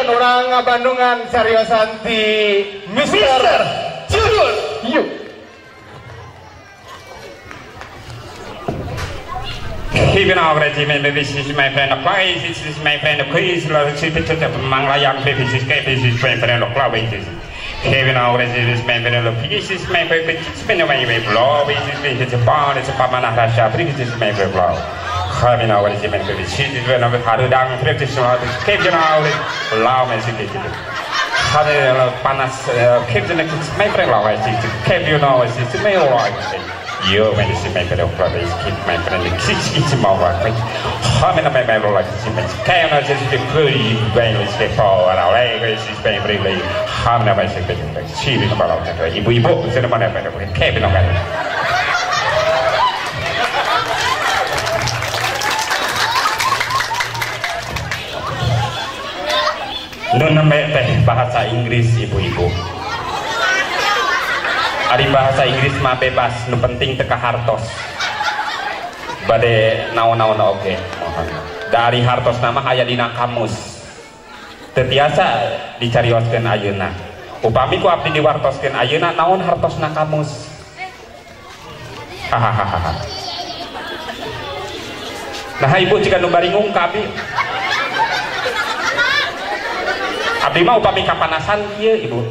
Ayo orang Bandungan seriosan di Mister Jul. Yuk. Even our regiment, this is my friend of Christ, this is my friend of Christ, Lord, this is my young baby, this is my friend of love, even our regiment is my friend of peace, this is my favorite, spin away with love, this is a bond, it's a Pamana Rasha, this is my favorite love. Having our regiment, this is when I'm Harudang, this is Kevin our love, as you get it. Having Panas, Kevin, my friend love, I think, Kevin, it's my life. Yo, when you see my friend of love, keep my friend, it's more like how many of my life is in my can I just be pretty when it's the fall and our legs is very really how many of my secret she is about that if we both in the money of Kevin of it. Nun bahasa Inggris ibu-ibu. Ari bahasa Inggris mah bebas, nu penting teka hartos. Bade naon-naon oke. Dari hartos nama aya dina kamus. Teu tiasa dicarioskeun ayeuna. Upami ku abdi diwartoskeun ayeuna naon hartosna kamus. Hahaha. Nah ibu jika nu baringung ka abdi. Abdi mah upami kapanasan ieu ibu.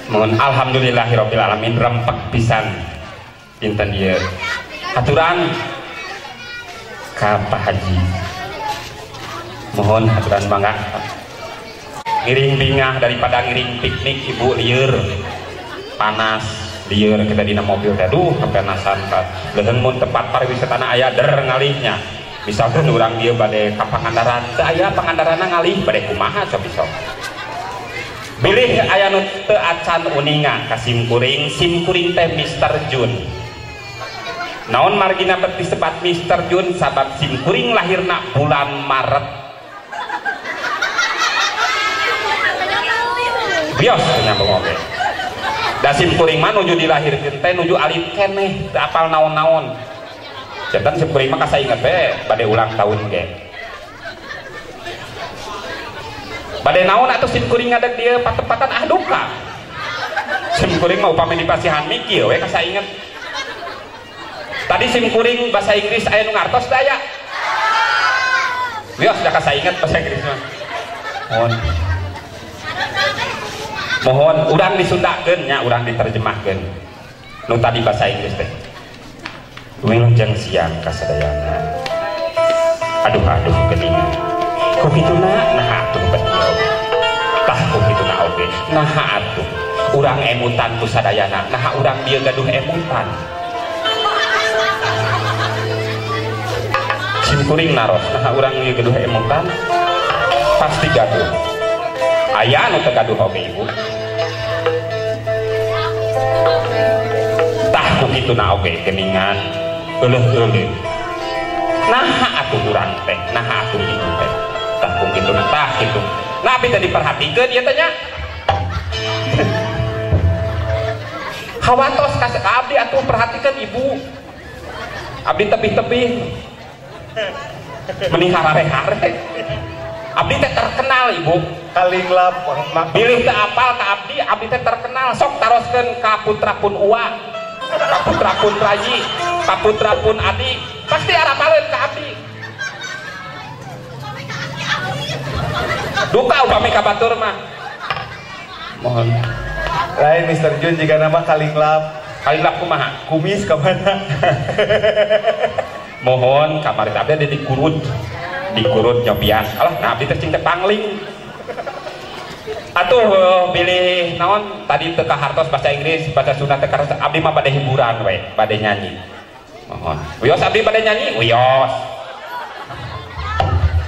Mohon alhamdulillahirabbil alamin rempek pisan pinten ieu aturan ka Pak Haji. Mohon aturan mangga ngiring bingah daripada ngiring piknik ibu lieur panas lieur kita dina mobil teh duh kapanasan ka leuheung mun tempat pariwisatana aya der ngalihnya misalkan urang dieu bade ka Pangandaran teu aya Pangandaranna ngalih bade kumaha sok bisa bilih aya nu teu acan uninga ka simkuring teh Mister Jun. Naon margina teh disebut Mister Jun sabab simkuring lahirna bulan Maret. Bios nyambung oge. Da simkuring mah nuju dilahirkeun teh nuju alit keneh teu apal naon-naon. Jantan simkuring mah kasainget teh bade ulang tahun ge. Bade naon atuh simkuring ngadeg dia patepatan duka. Simkuring mah upami dipasihan mikir we kasainget. Tadi simkuring bahasa Inggris aya nu ngartos da aya. Wios da kasainget bahasa Inggris mah. Mohon urang disundakeun nya urang diterjemahkeun. Nu tadi bahasa Inggris teh. Wilujeng siang kasadayana. Aduh geuningan. Ku kituna nah atuh betul. Tah ku kituna oge. Nah atuh. Urang emutan ku sadayana. Nah urang dieu gaduh emutan. Simkuring naros. Nah urang dieu gaduh emutan. Pasti gaduh. Aya anu teu gaduh oge ibu. Tah ku kituna oge geuningan. Euleuh-euleuh. Nah atuh urang teh. Nah atuh kitu teh. Tah gitu tah gitu. Nah abdi teh diperhatikeun ieu teh nya. Hawatos ka abdi atuh perhatikeun ibu. Abdi tebih-tebih. Mending harare-hare. Abdi teh terkenal ibu. Kalinglap bilih teh apal ka abdi teh terkenal. Sok taroskeun ka putrapun Uwa, ka putrapun Rayi, ka putrapun Adi. Pasti arapaleun ka abdi. Duka upami ka batur mah. Mohon. Lain Mister Jun jika nama kalinglap. Kalinglap kumaha? Kumis ka mana? Mohon kamari abdi ada dikurut nyobian. Alah nah abdi teh cing teh pangling. Atuh pilih naon tadi teu hartos bahasa Inggris, bahasa Sunda teh abdi mah bade hiburan we, bade nyanyi. Mohon. Wios abdi bade nyanyi? Wios.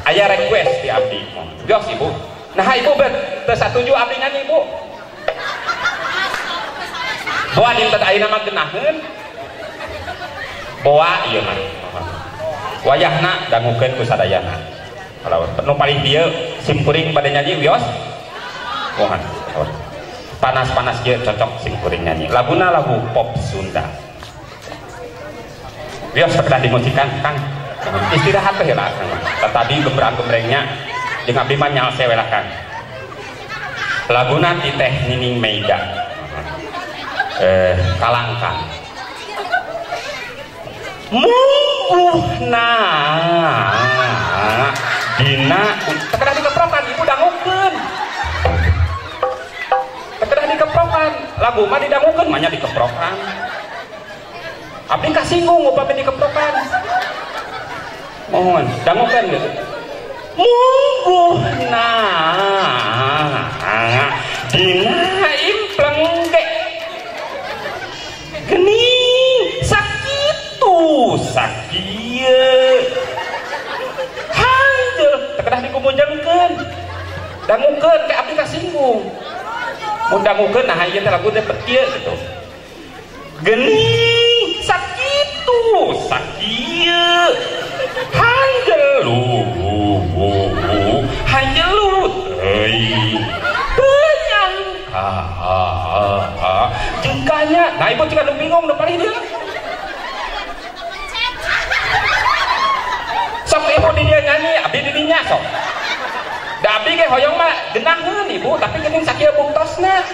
Aya request di abdi. Wios ibu. Nah ibu teu satuju abdi nyanyi ibu. Boa dinten ayeuna mah geunaheun. Boa ieu mah. Wayahna dangukeun ku sadayana. Kalau nu paling dieu simkuring bade nyanyi wios. Mohon. Panas-panas ieu cocok simkuring nyanyi. Laguna lagu pop Sunda. Wios teu dimusikan Kang. istirahat teh lah tadi gembrang-gembrengnya jeung abdi mah nyalse we lah Kang. Laguna ti teh Nining Meida kalangkang mungguhna dina tekedah dikeprokan ibu dangukeun tekedah dikeprokan lagu mah didangukeun mah nya dikeprokan abdi kasinggung upami dikeprokan mohon dangukeun gitu mungguhna dina impleng ge geuning sakitu sakieu hanjeul tekedah dikumujengkeun dangukeun ke abdi kasinggung mun dangukeun nah ieu teh lagu teh kieu gitu geuning sakitu sakieu hanjeulu hanjeulu teuing jengkanya nah ibu juga nu bingung nu paling dia sok ibu di dia nyanyi abdi di dinya sok da abdi ge hoyong mah genahkeun ibu tapi geuning sakieu bungtosna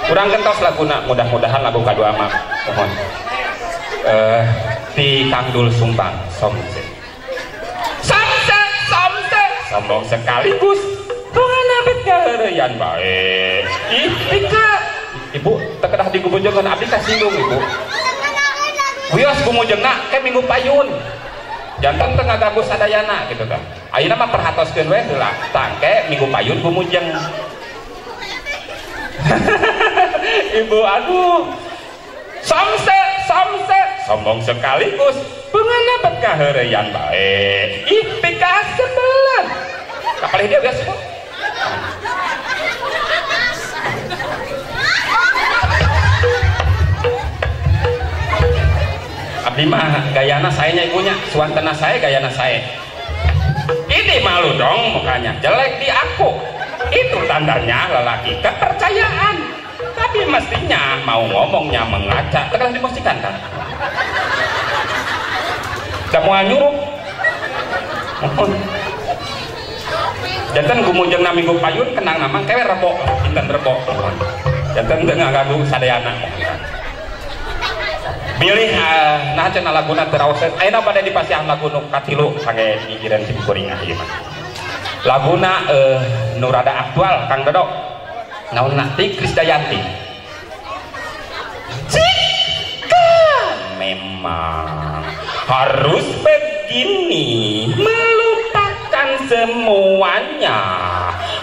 kurang gentos laguna mudah-mudahan lagu kadua mah mohon ti Kang Dul Sumbang somse sombong sekaligus tungana bet gaeureyan bae ih pika ibu tekedah digubujengkeun abdi kasinggung ibu wios gumujengna ke Minggu Payun janten teu ngaganggu sadayana gitu kan ayeuna mah perhatoskeun we heula tangke Minggu Payun gumujeng ibu aduh somse sombong sekaligus tungana bet gaeureyan bae ih pika sebelah kapalih dia biasa bu abdi mah gayana sayanya ibunya suantena saya gayana saya ini malu dong mukanya jelek di aku itu tandanya lelaki kepercayaan tapi mestinya mau ngomongnya mengaca tekan dipastikan kan udah mau nyuruh jantan gumujengna Minggu Payun kenang namang kewe rebo inten rebo jantan teu ngaganggu sadayana milih nah cenah laguna teraoseun ayeuna bade dipasihan lagu nu katilu sange nyigireun simkuring ieu mah laguna nu rada aktual Kang Dodo naonna ti Krisdayanti jika memang harus begini melupakan semuanya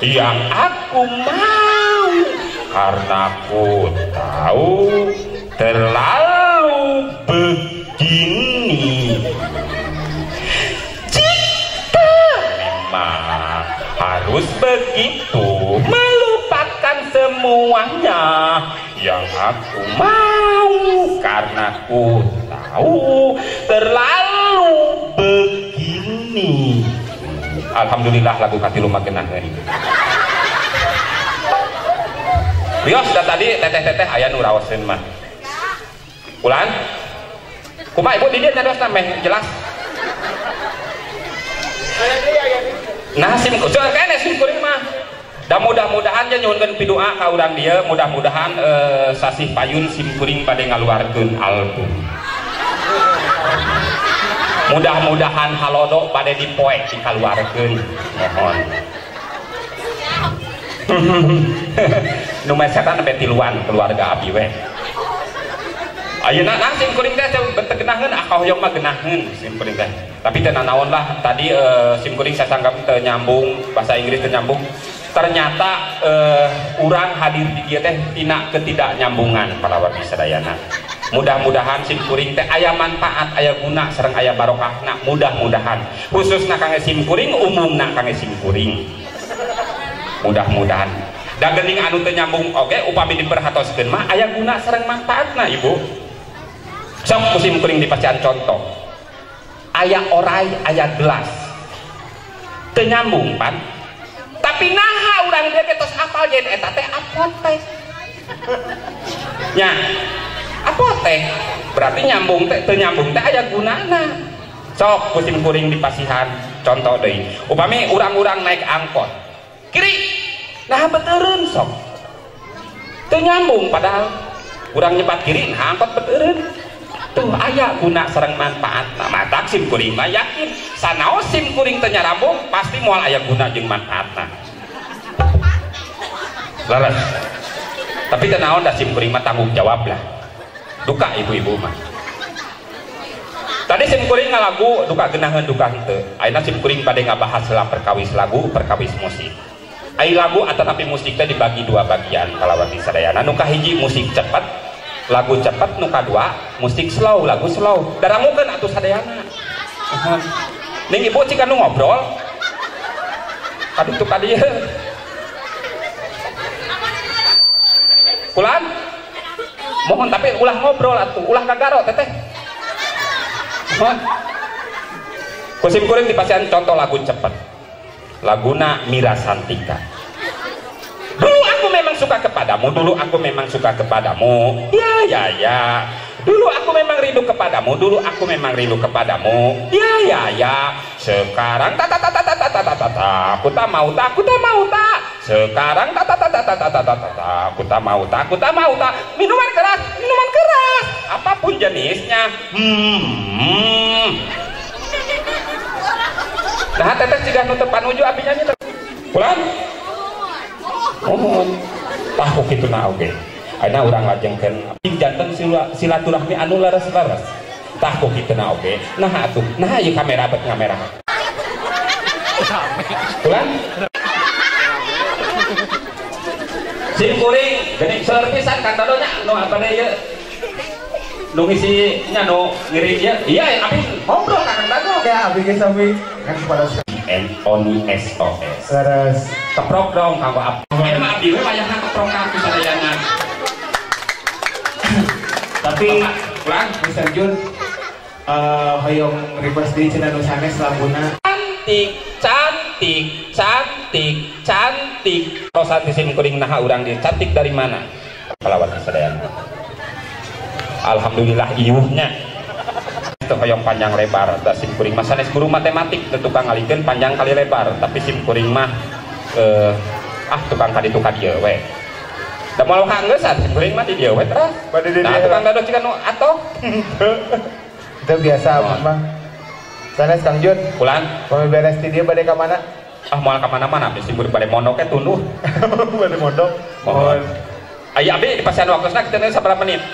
yang aku mau karena aku tahu terlalu begini jika memang harus begitu melupakan semuanya yang aku mau karena aku tahu terlalu begini. Alhamdulillah lagu katilu magenan ini. Bios sudah tadi teteh-teteh aya nu raoseun mah. Ulan? Kumaha ibu di dieu nyadoos meh jelas. Nah sim kene sim kuring mah. Dan mudah-mudahan nya nyuhunkeun pidoa ka urang dieu mudah-mudahan sasih payun sim kuring bade ngaluarkeun album. Mudah-mudahan halodo pada dipoek dikaluarkeun mohon nu mesetan sampai tiluan keluarga abdi we ayeuna nah sim kuring teh benteu geunaheun akah hoyong mah geunaheun sim kuring teh tapi teu naon lah tadi sim kuring saya sanggap teu nyambung bahasa Inggris teu nyambung ternyata urang hadir di dieu teh tina ketidaknyambungan para wargi sadayana. Mudah-mudahan sim kuring teh aya manfaat aya guna sareng aya barokahna mudah-mudahan khususna kangge sim kuring umumna kangge sim kuring mudah-mudahan da geuning anu teu nyambung oge upami diperhatoskeun mah aya guna sareng manfaatna ibu sok ku sim kuring dipasihan contoh aya orai aya gelas teu nyambung pan tapi naha urang dia tos hafal yen eta teh apotek nya apotek berarti nyambung teh teu nyambung teh aya gunana. Sok kusim kuring di pasihan contoh deui upami urang-urang naik angkot kiri nah beteureun sok teu nyambung padahal urang nyebat kiri nah angkot beteureun tuh aya guna sareng manfaat nah matak sim kuring mah yakin sanaos sim kuring teu nyarambung pasti moal aya guna jeung manfaatna laras tapi teu naon da sim kuring mah tanggung jawab lah duka ibu-ibu mah tadi sim kuring ngalagu duka geunaheun duka henteu ayeuna sim kuring bade ngabahas heula perkawis lagu perkawis musik ai lagu ataupun musik teh dibagi dua bagian kalawan di sadayana nu kahiji musik cepet lagu cepet nu kadua musik slow lagu slow darangukeun atuh sadayana ning ibu cika nu ngobrol kaditu kadieu kulan mohon tapi ulah ngobrol atuh ulah gagaro teteh kusim kuring di pasihan contoh lagu cepet laguna Mira Santika dulu aku memang suka kepadamu dulu aku memang suka kepadamu ya dulu aku memang rindu kepadamu dulu aku memang rindu kepadamu ya sekarang aku tak mau sekarang aku tak mau minuman keras apapun jenisnya nah teteh jika nutupan uju apinya nih pulang tahu gitu nah oke ayeuna urang lajengkeun janten silaturahmi anu laras-laras tahu gitu nah oke nah atuh nah ieu kamera bet ngamera pulang sim kuring geuning seur pisan kan dodonya nu apa deui ieu nu ngisi nya nu ngiring ieu iya abi ngobrol ka Kang Dago Ya, abi geus abi kan kepada Oni SOS Laras keprok dong kanggo apa ini mah abdi we wayahna keprok ka sadayana tapi pulang Mr. Jun hoyong request di cenah nu sanes laguna cantik rosan di sim kuring naha urang di cantik dari mana kalawan sadayana alhamdulillah iuhnya itu hoyong panjang lebar da sim kuring mah sanes guru matematik teu tukang ngalikeun panjang kali lebar tapi sim kuring mah tukang kaditu kadieu we da moal hangeusan sim kuring mah di dieu we terus nah tukang dado cika nu atoh itu biasa mah sanes Kang Jun pulang mau beres di dia bade ka mana moal ka mana-mana sim kuring bade mondok teh tunduh bade mondok mohon aya abi di pasihan waktosna kitu sabaraha menit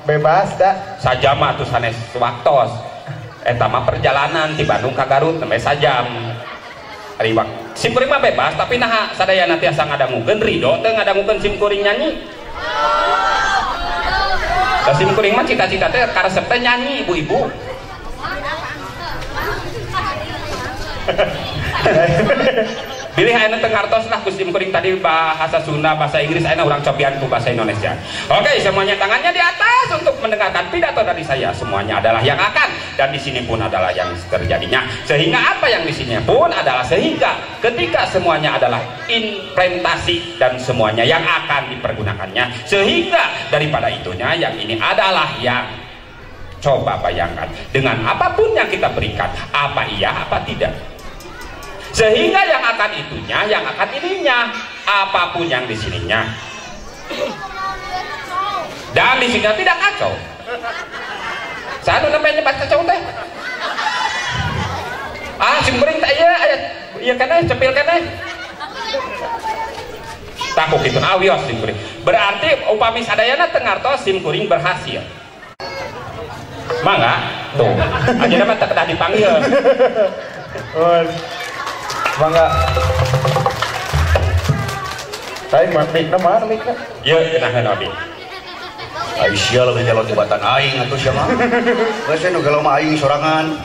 bebas dah sajam atuh sanes waktos eta mah perjalanan ti Bandung ka Garut nembe sajam ari sim kuring mah bebas tapi naha sadayana tiasa ngadangukeun ridho teu ngadangukeun sim kuring nyanyi da sim kuring mah cita-cita teh karesep teh nyanyi ibu-ibu pilih ayeuna teu ngartos lah ku sim kuring tadi bahasa Sunda bahasa Inggris ayeuna urang cobian ku bahasa Indonesia. Oke, semuanya tangannya di atas untuk mendengarkan pidato dari saya. Semuanya adalah yang akan dan di sini pun adalah yang terjadinya. Sehingga apa yang di sini pun adalah sehingga ketika semuanya adalah implementasi dan semuanya yang akan dipergunakannya. Sehingga daripada itunya yang ini adalah yang coba bayangkan dengan apapun yang kita berikan, apa iya apa tidak. Sehingga yang akan itunya, yang akan ininya, apapun yang di sininya. Dan di sini tidak kacau. Saya namanya nyebat kacau teh. Sim kuring teh iya kana cepil kana. Takut gitu awios sim kuring. Berarti upami sadayana teu ngartos sim kuring berhasil. Mangga tuh. Aja mah teu kedah dipanggil. Mangga. Aing mah mikna mana mikna? Ieu kenaheun abi. Aisyah lebih jalur jabatan aing atuh sia mah. Geus nu kalau mah aing sorangan.